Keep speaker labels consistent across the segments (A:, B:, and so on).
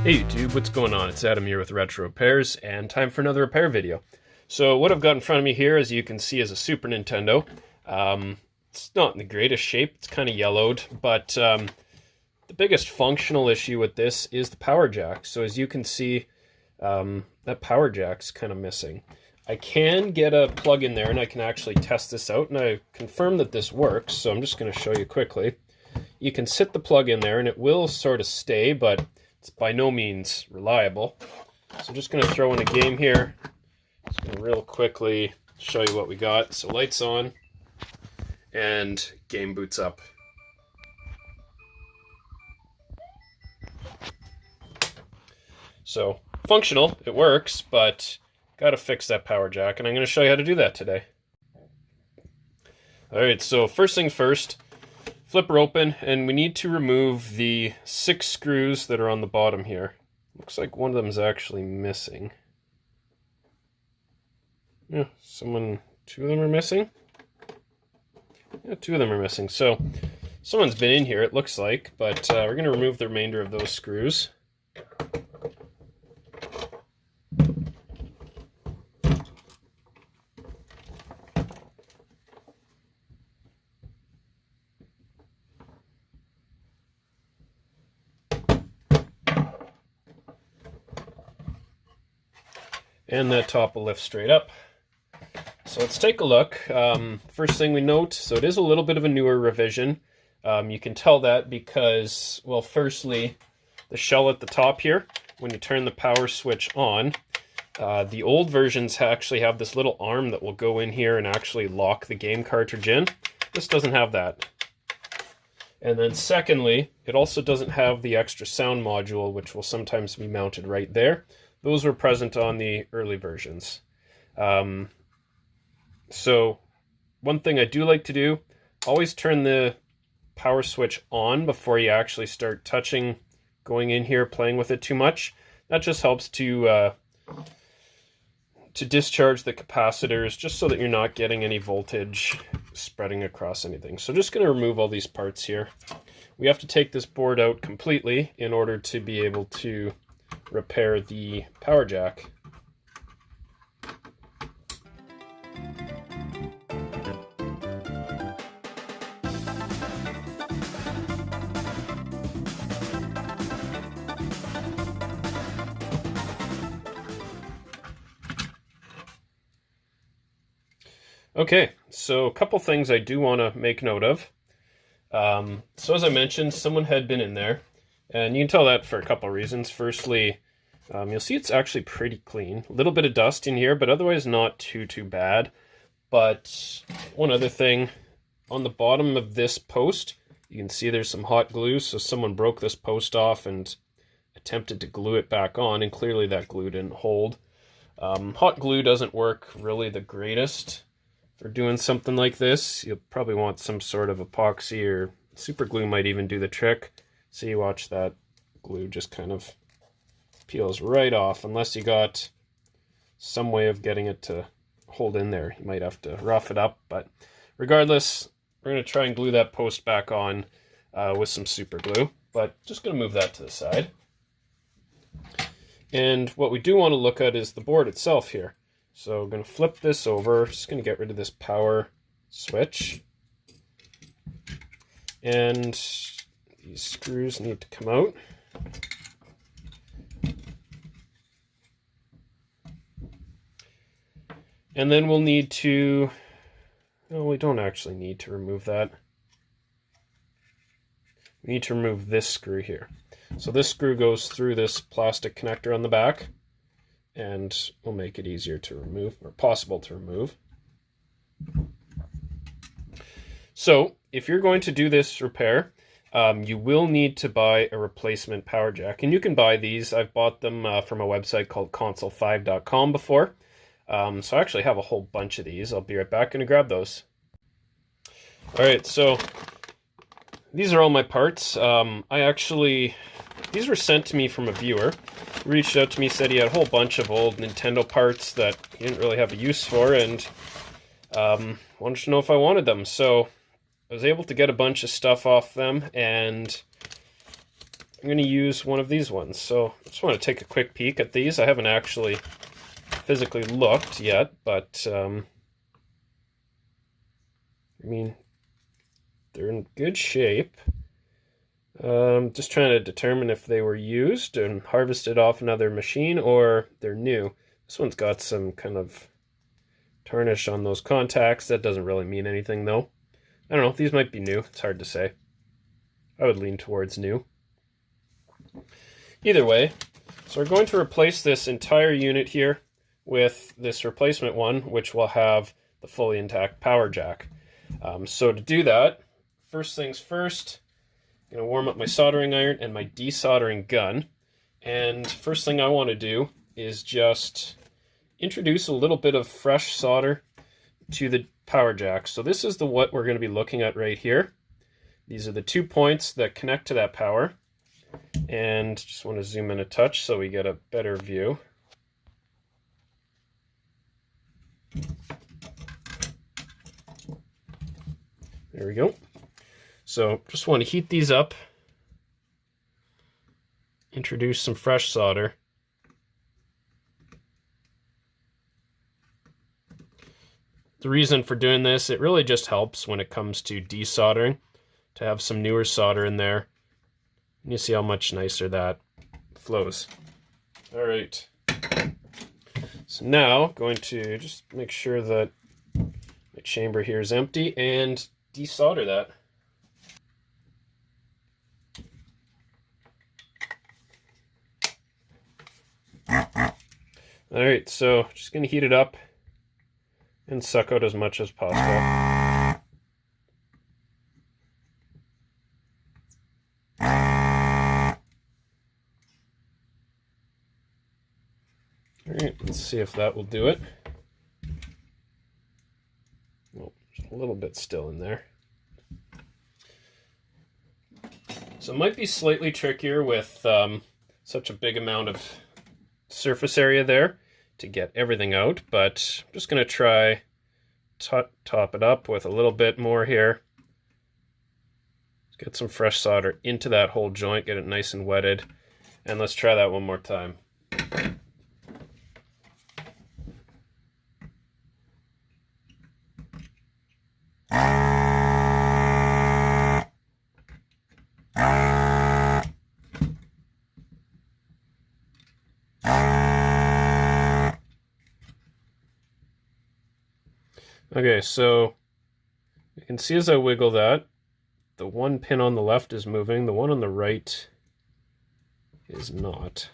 A: Hey YouTube, what's going on? It's Adam here with Retro Repairs, and time for another repair video. So what I've got in front of me here, as you can see, is a Super Nintendo. It's not in the greatest shape, it's kind of yellowed, but the biggest functional issue with this is the power jack. So as you can see, that power jack's kind of missing. I can get a plug in there and I can actually test this out, and I confirm that this works, so I'm just going to show you quickly. You can sit the plug in there and it will sort of stay, but it's by no means reliable. So I'm just going to throw in a game here. Just going to real quickly show you what we got. So lights on and game boots up. So functional, it works, but got to fix that power jack, and I'm going to show you how to do that today. Alright, so first thing first, flip her open, and we need to remove the 6 screws that are on the bottom here. Looks like one of them is actually missing. Yeah, 2 of them are missing? Yeah, 2 of them are missing. So, someone's been in here, it looks like, but we're going to remove the remainder of those screws. And that top will lift straight up. So let's take a look. First thing we note, so it is a little bit of a newer revision. You can tell that because, well, firstly, the shell at the top here, when you turn the power switch on, the old versions actually have this little arm that will go in here and actually lock the game cartridge in. This doesn't have that. And then secondly, it also doesn't have the extra sound module, which will sometimes be mounted right there. Those were present on the early versions. So one thing I do like to do, always turn the power switch on before you actually start touching, going in here, playing with it too much. That just helps to discharge the capacitors, just so that you're not getting any voltage spreading across anything. So just going to remove all these parts here. We have to take this board out completely in order to be able to repair the power jack. Okay, so a couple things I do want to make note of. So as I mentioned, someone had been in there. And you can tell that for a couple of reasons. Firstly, you'll see it's actually pretty clean. A little bit of dust in here, but otherwise not too bad. But one other thing, on the bottom of this post, you can see there's some hot glue. So someone broke this post off and attempted to glue it back on, and clearly that glue didn't hold. Hot glue doesn't work really the greatest for doing something like this. You'll probably want some sort of epoxy, or super glue might even do the trick. So you watch that glue just kind of peels right off, unless you got some way of getting it to hold in there. You might have to rough it up, but regardless, we're going to try and glue that post back on with some super glue, but just going to move that to the side. And what we do want to look at is the board itself here. So I'm going to flip this over, just going to get rid of this power switch. And these screws need to come out. And then we'll need to, no, we don't actually need to remove that. We need to remove this screw here. So this screw goes through this plastic connector on the back, and will make it easier to remove, or possible to remove. So if you're going to do this repair, you will need to buy a replacement power jack, and you can buy these. I've bought them from a website called console5.com before. So I actually have a whole bunch of these. I'll be right back and grab those. Alright, so these are all my parts. These were sent to me from a viewer. He reached out to me, said he had a whole bunch of old Nintendo parts that he didn't really have a use for, and wanted to know if I wanted them. So I was able to get a bunch of stuff off them, and I'm going to use one of these ones. So I just want to take a quick peek at these. I haven't actually physically looked yet, but I mean, they're in good shape. Just trying to determine if they were used and harvested off another machine or they're new. This one's got some kind of tarnish on those contacts. That doesn't really mean anything though. I don't know, these might be new. It's hard to say. I would lean towards new. Either way, so we're going to replace this entire unit here with this replacement one, which will have the fully intact power jack. So to do that, first things first, I'm going to warm up my soldering iron and my desoldering gun. And first thing I want to do is just introduce a little bit of fresh solder to the power jack. So this is what we're going to be looking at right here. These are the 2 points that connect to that power. And just want to zoom in a touch so we get a better view. There we go. So just want to heat these up, introduce some fresh solder. The reason for doing this, it really just helps when it comes to desoldering to have some newer solder in there. And you see how much nicer that flows. All right. So now going to just make sure that my chamber here is empty and desolder that. All right, so just going to heat it up and suck out as much as possible. All right, let's see if that will do it. Well, there's a little bit still in there. So it might be slightly trickier with such a big amount of surface area there to get everything out, but I'm just going to try top it up with a little bit more here. Get some fresh solder into that whole joint, get it nice and wetted, and let's try that one more time. Okay, so you can see as I wiggle that, the one pin on the left is moving, the one on the right is not.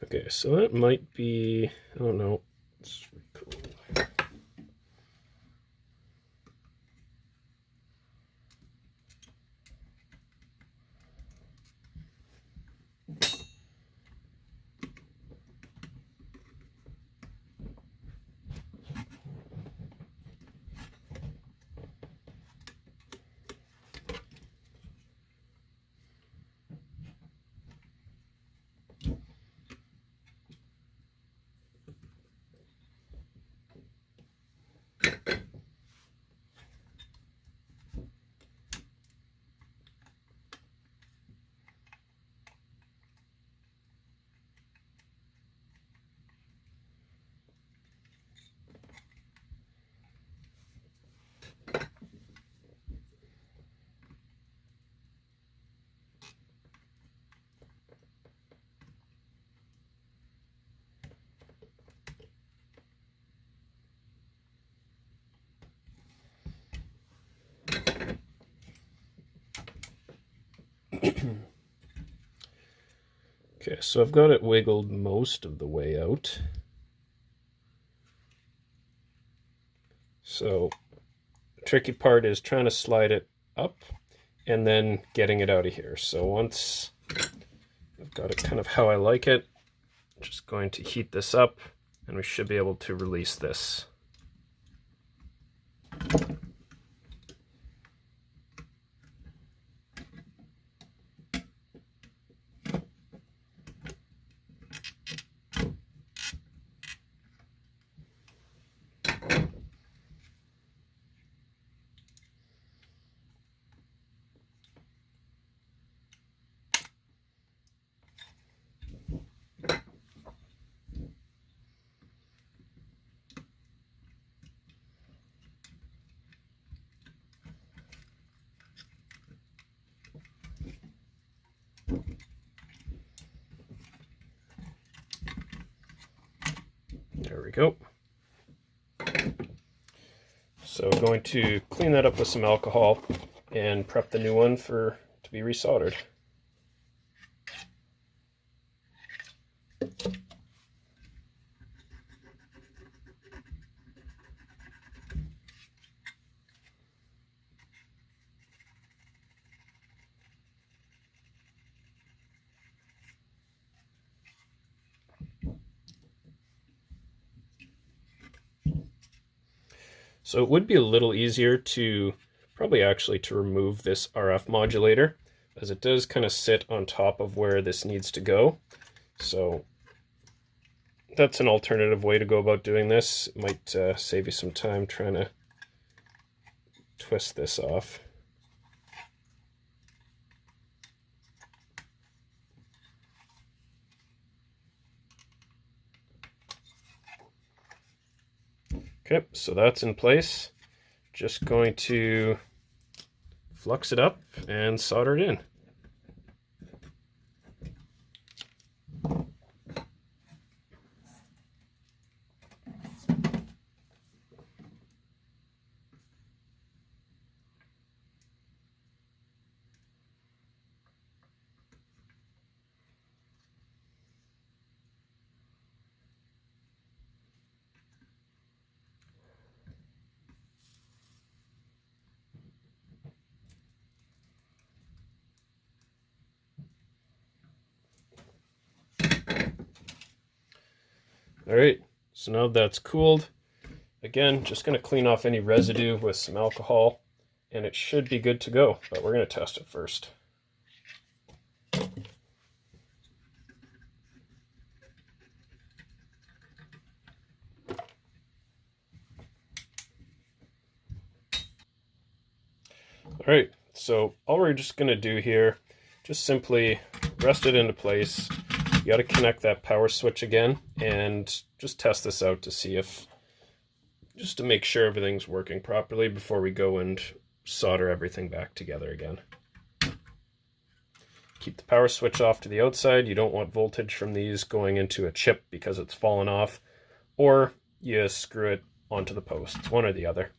A: Okay, so that might be, I don't know. It's cool. Okay, so I've got it wiggled most of the way out. So the tricky part is trying to slide it up and then getting it out of here. So once I've got it kind of how I like it, I'm just going to heat this up and we should be able to release this. There we go. So I'm going to clean that up with some alcohol and prep the new one to be resoldered. So it would be a little easier to actually to remove this RF modulator, as it does kind of sit on top of where this needs to go. So that's an alternative way to go about doing this. It might save you some time trying to twist this off. Okay, so that's in place. Just going to flux it up and solder it in. All right, so now that's cooled, again, just going to clean off any residue with some alcohol, and it should be good to go, but we're going to test it first. All right, so all we're just going to do here, just simply rest it into place. You got to connect that power switch again and just test this out to see if, just to make sure everything's working properly before we go and solder everything back together again. Keep the power switch off to the outside. You don't want voltage from these going into a chip because it's fallen off, or you screw it onto the posts, one or the other.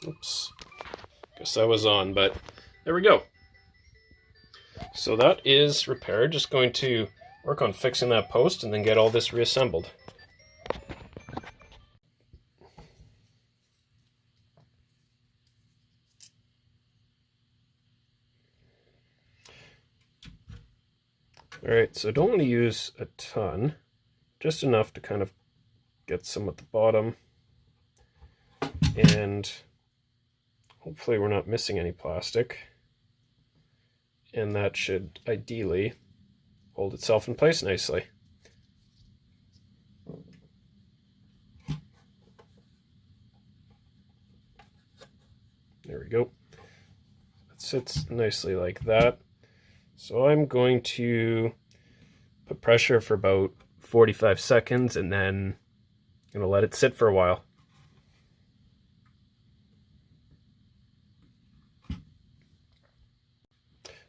A: Oops, guess that was on, but there we go. So that is repaired. Just going to work on fixing that post and then get all this reassembled. All right, so don't want to use a ton, just enough to kind of get some at the bottom, and hopefully we're not missing any plastic, and that should ideally hold itself in place nicely. There we go. It sits nicely like that. So I'm going to put pressure for about 45 seconds and then Gonna let it sit for a while.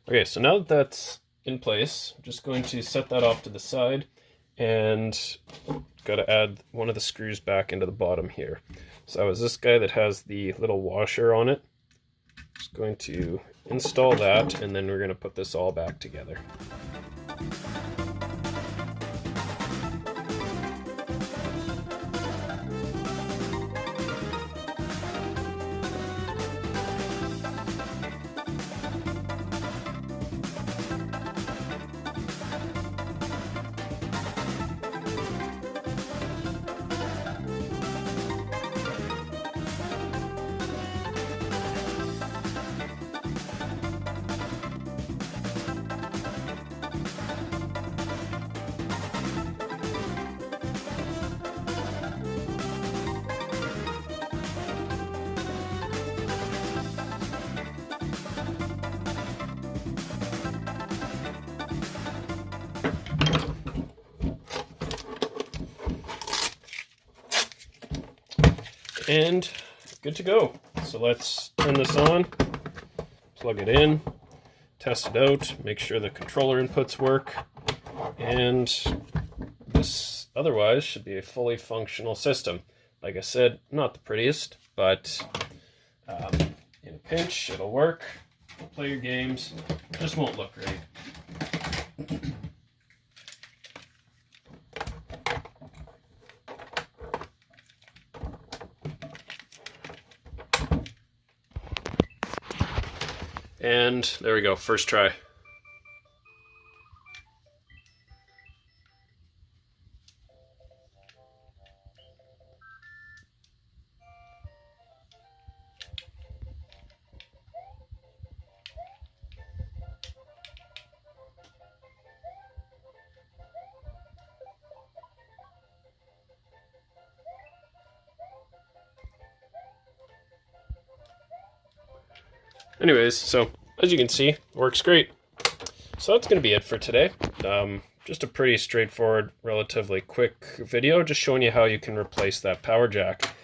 A: Okay, so now that that's in place, I'm just going to set that off to the side and got to add one of the screws back into the bottom here. So that was this guy that has the little washer on it. Just going to install that, and then we're going to put this all back together. And good to go. So let's turn this on, plug it in, test it out, make sure the controller inputs work, and this otherwise should be a fully functional system. Like I said, not the prettiest, but in a pinch it'll work. Play your games, just won't look great. And there we go, first try. Anyways, so as you can see, works great. So that's going to be it for today. Just a pretty straightforward, relatively quick video, just showing you how you can replace that power jack.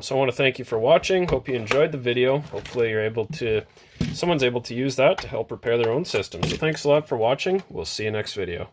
A: So I want to thank you for watching. Hope you enjoyed the video. Hopefully someone's able to use that to help repair their own system. So thanks a lot for watching. We'll see you next video.